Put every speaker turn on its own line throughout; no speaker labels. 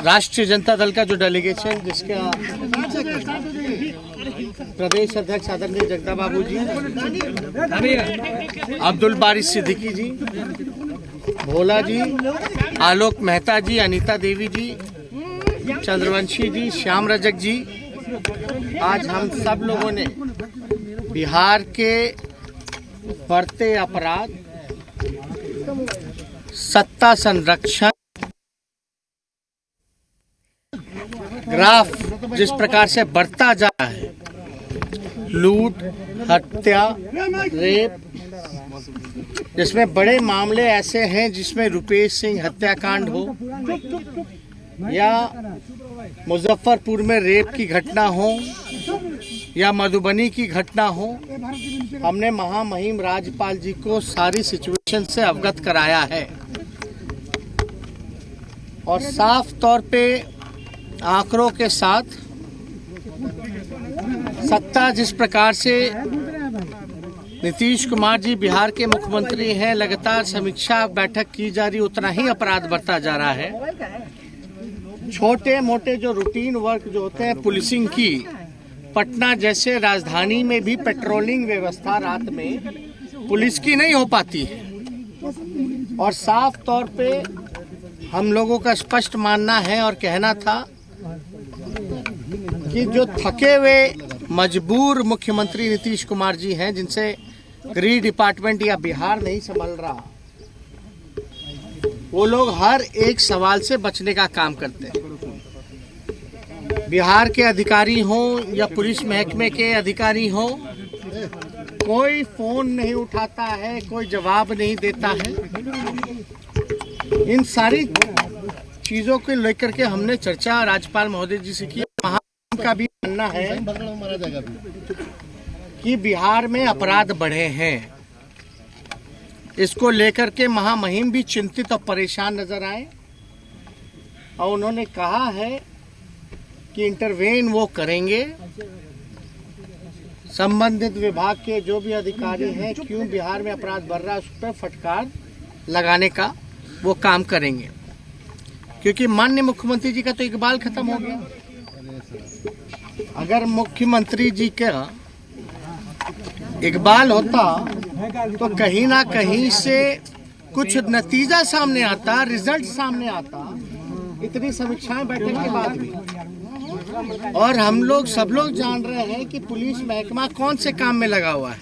राष्ट्रीय जनता दल का जो डेलीगेशन जिसका प्रदेश अध्यक्ष आदरणीय जगदा बाबू जी, अब्दुल बारी सिद्दीकी जी, भोला जी, आलोक मेहता जी, अनीता देवी जी, चंद्रवंशी जी, श्याम रजक जी, आज हम सब लोगों ने बिहार के बढ़ते अपराध, सत्ता संरक्षण ग्राफ जिस प्रकार से बढ़ता जा रहा है, लूट, हत्या, रेप, जिसमें बड़े मामले ऐसे हैं जिसमें रुपेश सिंह हत्याकांड हो या मुजफ्फरपुर में रेप की घटना हो या मधुबनी की घटना हो, हमने महामहिम राज्यपाल जी को सारी सिचुएशन से अवगत कराया है और साफ तौर पे आंकड़ों के साथ सत्ता जिस प्रकार से नीतीश कुमार जी बिहार के मुख्यमंत्री हैं, लगातार समीक्षा बैठक की जा रही, उतना ही अपराध बढ़ता जा रहा है। छोटे मोटे जो रूटीन वर्क जो होते हैं पुलिसिंग की, पटना जैसे राजधानी में भी पेट्रोलिंग व्यवस्था रात में पुलिस की नहीं हो पाती है और साफ तौर पे हम लोगों का स्पष्ट मानना है और कहना था कि जो थके हुए मजबूर मुख्यमंत्री नीतीश कुमार जी हैं, जिनसे गृह डिपार्टमेंट या बिहार नहीं संभल रहा, वो लोग हर एक सवाल से बचने का काम करते हैं। बिहार के अधिकारी हों या पुलिस महकमे के अधिकारी हों, कोई फोन नहीं उठाता है, कोई जवाब नहीं देता है। इन सारी चीजों को लेकर के हमने चर्चा राज्यपाल महोदय जी से की। महामहिम का भी मानना है कि बिहार में अपराध बढ़े हैं, इसको लेकर के महामहिम भी चिंतित और परेशान नजर आए और उन्होंने कहा है कि इंटरवेन वो करेंगे, संबंधित विभाग के जो भी अधिकारी हैं, क्यों बिहार में अपराध बढ़ रहा है उस पर फटकार लगाने का वो काम करेंगे, क्योंकि माननीय मुख्यमंत्री जी का तो इकबाल खत्म हो गया। अगर मुख्यमंत्री जी का इकबाल होता तो कहीं ना कहीं से कुछ नतीजा सामने आता, रिजल्ट सामने आता, इतनी समीक्षाएं बैठक के बाद भी। और हम लोग सब लोग जान रहे हैं कि पुलिस महकमा कौन से काम में लगा हुआ है।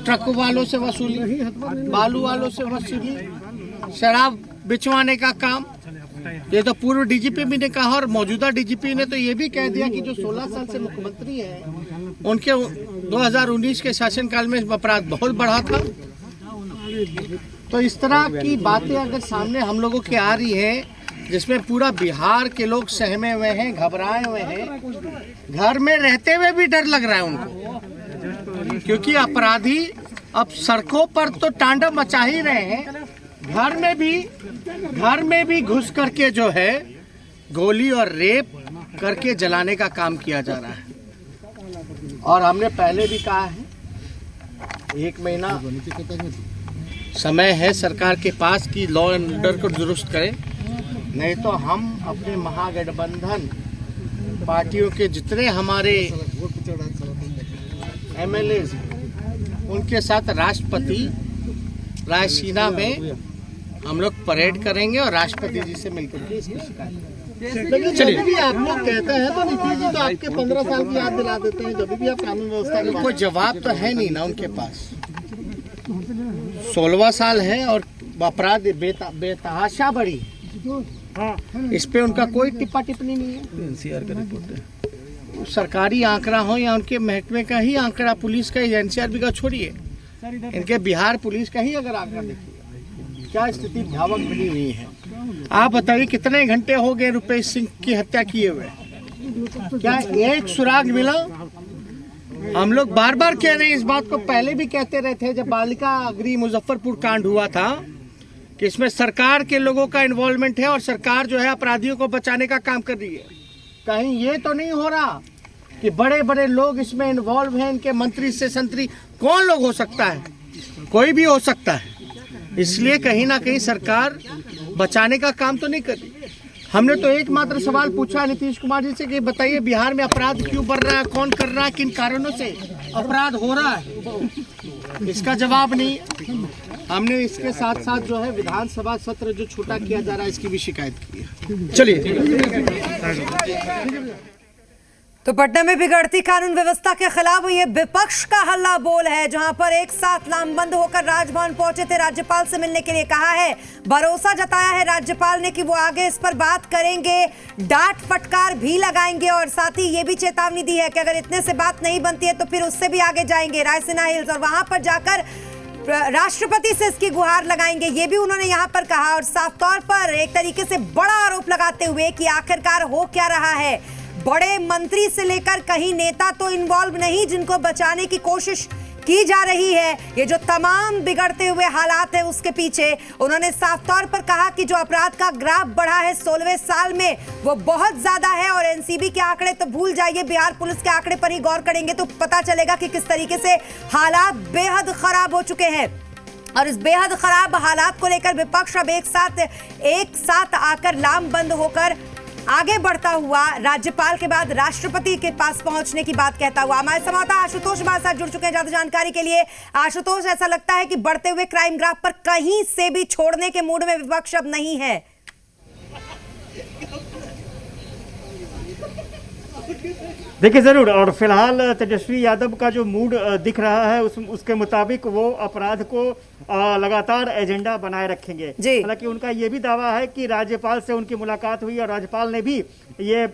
ट्रकों वालों से वसूली, बालू वालों से वसूली, शराब बिचवाने का काम, ये तो पूर्व डीजीपी भी ने कहा और मौजूदा डीजीपी ने तो ये भी कह दिया कि जो 16 साल से मुख्यमंत्री हैं, उनके 2019 के शासनकाल में अपराध बहुत बढ़ा था। तो इस तरह की बातें अगर सामने हम लोगों की आ रही है, जिसमें पूरा बिहार के लोग सहमे हुए हैं, घबराए हुए हैं, घर में रहते हुए भी डर लग रहा है उनको, क्योंकि अपराधी अब सड़कों पर तो तांडव मचा ही रहे हैं, घर में भी घुस करके जो है गोली और रेप करके जलाने का काम किया जा रहा है। और हमने पहले भी कहा है, 1 महीना समय है सरकार के पास कि लॉ एंड ऑर्डर को दुरुस्त करें, नहीं तो हम अपने महागठबंधन पार्टियों के जितने हमारे एमएलए उनके साथ राष्ट्रपति रायसीना में हम लोग परेड करेंगे और राष्ट्रपति जी से मिलकर के इसकी शिकायत।
चलिए भी आप लोग कहते हैं तो नीतीश जी तो आपके 15 साल की याद दिला देते हैं, जब भी आप कानून व्यवस्था के
कोई जवाब तो है नहीं ना उनके पास। 16वां साल है और अपराध बेतहाशा बढ़ी है, इस पे उनका कोई टिप्पा टिप्पणी नहीं है।
एनसीआर का रिपोर्ट है,
सरकारी आंकड़ा हो या उनके महकमे का ही आंकड़ा, पुलिस का या एनसीआर का छोड़िए, इनके बिहार पुलिस का ही अगर आंकड़ा देखिए क्या स्थिति भयावह बनी हुई है। आप बताइए कितने घंटे हो गए रुपेश सिंह की हत्या किए हुए, क्या एक सुराग मिला? हम लोग बार बार कह रहे हैं इस बात को, पहले भी कहते रहे थे जब बालिका गृह मुजफ्फरपुर कांड हुआ था कि इसमें सरकार के लोगों का इन्वॉल्वमेंट है और सरकार जो है अपराधियों को बचाने का काम कर रही है। कहीं ये तो नहीं हो रहा कि बड़े बड़े लोग इसमें इन्वॉल्व हैं, इनके मंत्री से संतरी कौन लोग हो सकता है, कोई भी हो सकता है। इसलिए कहीं ना कहीं सरकार बचाने का काम तो नहीं कर रही। हमने तो एकमात्र सवाल पूछा नीतीश कुमार जी से कि बताइए बिहार में अपराध क्यों बढ़ रहा है, कौन कर रहा है, किन कारणों से अपराध हो रहा है, इसका जवाब नहीं। हमने इसके साथ साथ जो है विधानसभा सत्र जो छोटा किया जा रहा है इसकी भी शिकायत की है। चलिए।
तो पटना में बिगड़ती कानून व्यवस्था के खिलाफ ये विपक्ष का हल्ला बोल है, जहां पर एक साथ लामबंद होकर राजभवन पहुंचे थे, राज्यपाल से मिलने के लिए कहा है, भरोसा जताया है राज्यपाल ने कि वो आगे इस पर बात करेंगे, डांट फटकार भी लगाएंगे और साथ ही ये भी चेतावनी दी है कि अगर इतने से बात नहीं बनती है तो फिर उससे भी आगे जाएंगे रायसीना हिल्स और वहां पर जाकर राष्ट्रपति से इसकी गुहार लगाएंगे, ये भी उन्होंने यहां पर कहा। और साफ तौर पर एक तरीके से बड़ा आरोप लगाते हुए कि आखिरकार हो क्या रहा है, बड़े मंत्री से लेकर कहीं नेता तो इन्वॉल्व नहीं जिनको बचाने की कोशिश की जा रही है। ये जो तमाम बिगड़ते हुए हालात है उसके पीछे उन्होंने साफ तौर पर कहा कि जो अपराध का ग्राफ बढ़ा है 16वें साल में वो बहुत ज्यादा है और एनसीबी के आंकड़े तो भूल जाइए, बिहार पुलिस के आंकड़े पर ही गौर करेंगे तो पता चलेगा कि किस तरीके से हालात बेहद खराब हो चुके हैं। और इस बेहद खराब हालात को लेकर विपक्ष अब एक साथ आकर लामबंद होकर आगे बढ़ता हुआ राज्यपाल के बाद राष्ट्रपति के पास पहुंचने की बात कहता हुआ। हमारे संवाददाता आशुतोष हमारे साथ जुड़ चुके हैं ज्यादा जानकारी के लिए। आशुतोष, ऐसा लगता है कि बढ़ते हुए क्राइम ग्राफ पर कहीं से भी छोड़ने के मूड में विपक्ष अब नहीं है।
देखिए जरूर, और फिलहाल तेजस्वी यादव का जो मूड दिख रहा है उसके मुताबिक वो अपराध को लगातार एजेंडा बनाए रखेंगे। हालांकि उनका ये भी दावा है कि राज्यपाल से उनकी मुलाकात हुई और राज्यपाल ने भी ये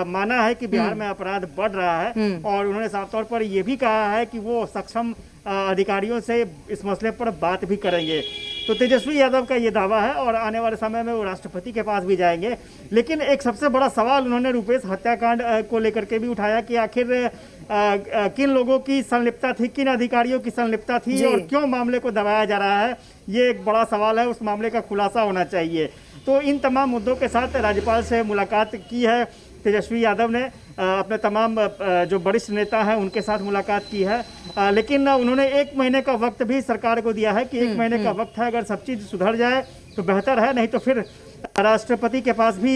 माना है कि बिहार में अपराध बढ़ रहा है और उन्होंने साफ तौर पर ये भी कहा है कि वो सक्षम अधिकारियों से इस मसले पर बात भी करेंगे। तो तेजस्वी यादव का ये दावा है और आने वाले समय में वो राष्ट्रपति के पास भी जाएंगे। लेकिन एक सबसे बड़ा सवाल उन्होंने रुपेश हत्याकांड को लेकर के भी उठाया कि आखिर किन लोगों की संलिप्तता थी, किन अधिकारियों की संलिप्तता थी और क्यों मामले को दबाया जा रहा है, ये एक बड़ा सवाल है, उस मामले का खुलासा होना चाहिए। तो इन तमाम मुद्दों के साथ राज्यपाल से मुलाकात की है तेजस्वी यादव ने, अपने तमाम जो वरिष्ठ नेता हैं उनके साथ मुलाकात की है। लेकिन उन्होंने 1 महीने का वक्त भी सरकार को दिया है कि 1 महीने का वक्त है, अगर सब चीज़ सुधर जाए तो बेहतर है, नहीं तो फिर राष्ट्रपति के पास भी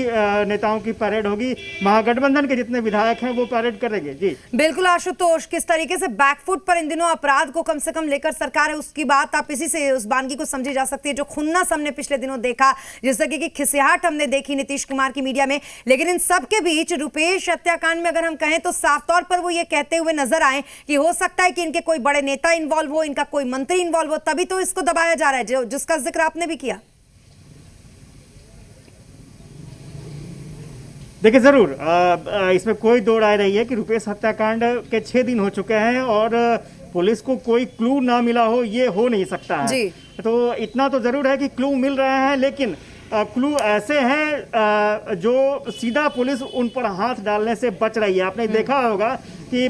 नेताओं की परेड होगी। महागठबंधन के जितने विधायक हैं वो परेड करेंगे। जी बिल्कुल
आशुतोष, किस तरीके से बैकफुट पर इन दिनों अपराध को कम से कम लेकर सरकार है उसकी बात आप इसी से उस वानगी को समझी जा सकती है जो खुन्नस हमने पिछले दिनों देखा, जिस तरीके की खिसियाहट हमने देखी नीतीश कुमार की मीडिया में। लेकिन इन सब के बीच रुपेश हत्याकांड में अगर हम कहें तो साफ तौर पर वो ये कहते हुए नजर आए कि हो सकता है कि इनके कोई बड़े नेता इन्वॉल्व हो, इनका कोई मंत्री इन्वॉल्व हो, तभी तो इसको दबाया जा रहा है, जिसका जिक्र आपने भी किया।
देखिए जरूर, इसमें कोई दो राय नहीं है कि रुपेश हत्याकांड के 6 दिन हो चुके हैं और पुलिस को कोई क्लू ना मिला हो, ये हो नहीं सकता है। तो इतना तो जरूर है कि क्लू मिल रहे हैं, लेकिन क्लू ऐसे हैं जो सीधा पुलिस उन पर हाथ डालने से बच रही है। आपने देखा होगा कि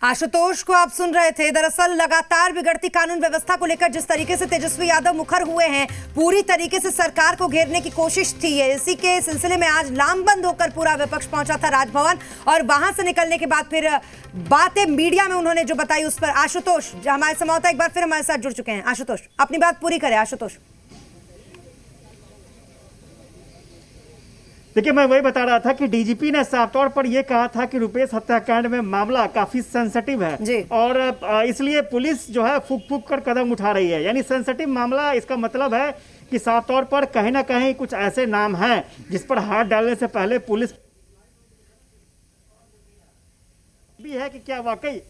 आशुतोष को आप सुन रहे थे। दरअसल लगातार बिगड़ती कानून व्यवस्था को लेकर जिस तरीके से तेजस्वी यादव मुखर हुए हैं, पूरी तरीके से सरकार को घेरने की कोशिश थी। इसी के सिलसिले में आज लामबंद होकर पूरा विपक्ष पहुंचा था राजभवन और वहां से निकलने के बाद फिर बातें मीडिया में उन्होंने जो बताई उस पर आशुतोष हमारे संवाददाता एक बार फिर हमारे साथ जुड़ चुके हैं। आशुतोष, अपनी बात पूरी करें। आशुतोष,
देखिए मैं वही बता रहा था कि डीजीपी ने साफ तौर पर यह कहा था कि रुपेश हत्याकांड में मामला काफी सेंसिटिव है और इसलिए पुलिस जो है फूक फूक कर कदम उठा रही है। यानी सेंसिटिव मामला, इसका मतलब है कि साफ तौर पर कहीं ना कहीं कुछ ऐसे नाम हैं जिस पर हाथ डालने से पहले पुलिस भी है कि क्या वाकई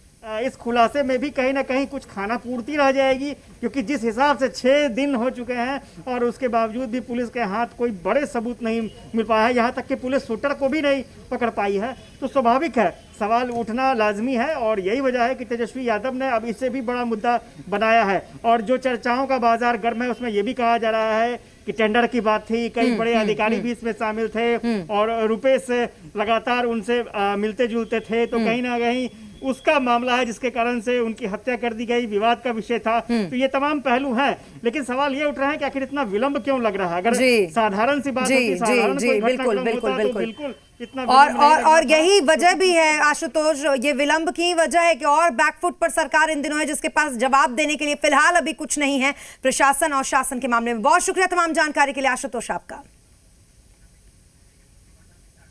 इस खुलासे में भी कहीं ना कहीं कुछ खाना पूर्ति रह जाएगी, क्योंकि जिस हिसाब से 6 दिन हो चुके हैं और उसके बावजूद भी पुलिस के हाथ कोई बड़े सबूत नहीं मिल पाया है, यहाँ तक कि पुलिस शूटर को भी नहीं पकड़ पाई है। तो स्वाभाविक है, सवाल उठना लाजमी है और यही वजह है कि तेजस्वी यादव ने अब इससे भी बड़ा मुद्दा बनाया है। और जो चर्चाओं का बाजार गर्म है उसमें यह भी कहा जा रहा है कि टेंडर की बात थी, कई बड़े अधिकारी भी इसमें शामिल थे और रुपेश लगातार उनसे मिलते जुलते थे, तो कहीं ना कहीं उसका मामला है जिसके कारण से उनकी हत्या कर दी गई, विवाद का विषय था। तो ये तमाम पहलू हैं, लेकिन सवाल ये उठ रहा है कि आखिर इतना विलंब क्यों लग रहा है। अगर साधारण सी बात होती, साधारण कोई घटनाक्रम होता तो बिल्कुल इतना
और यही वजह भी है आशुतोष, ये विलंब की वजह है कि और बैकफुट पर सरकार इन दिनों है, जिसके पास जवाब देने के लिए फिलहाल अभी कुछ नहीं है प्रशासन और शासन के मामले में। बहुत शुक्रिया तमाम जानकारी के लिए आशुतोष आपका।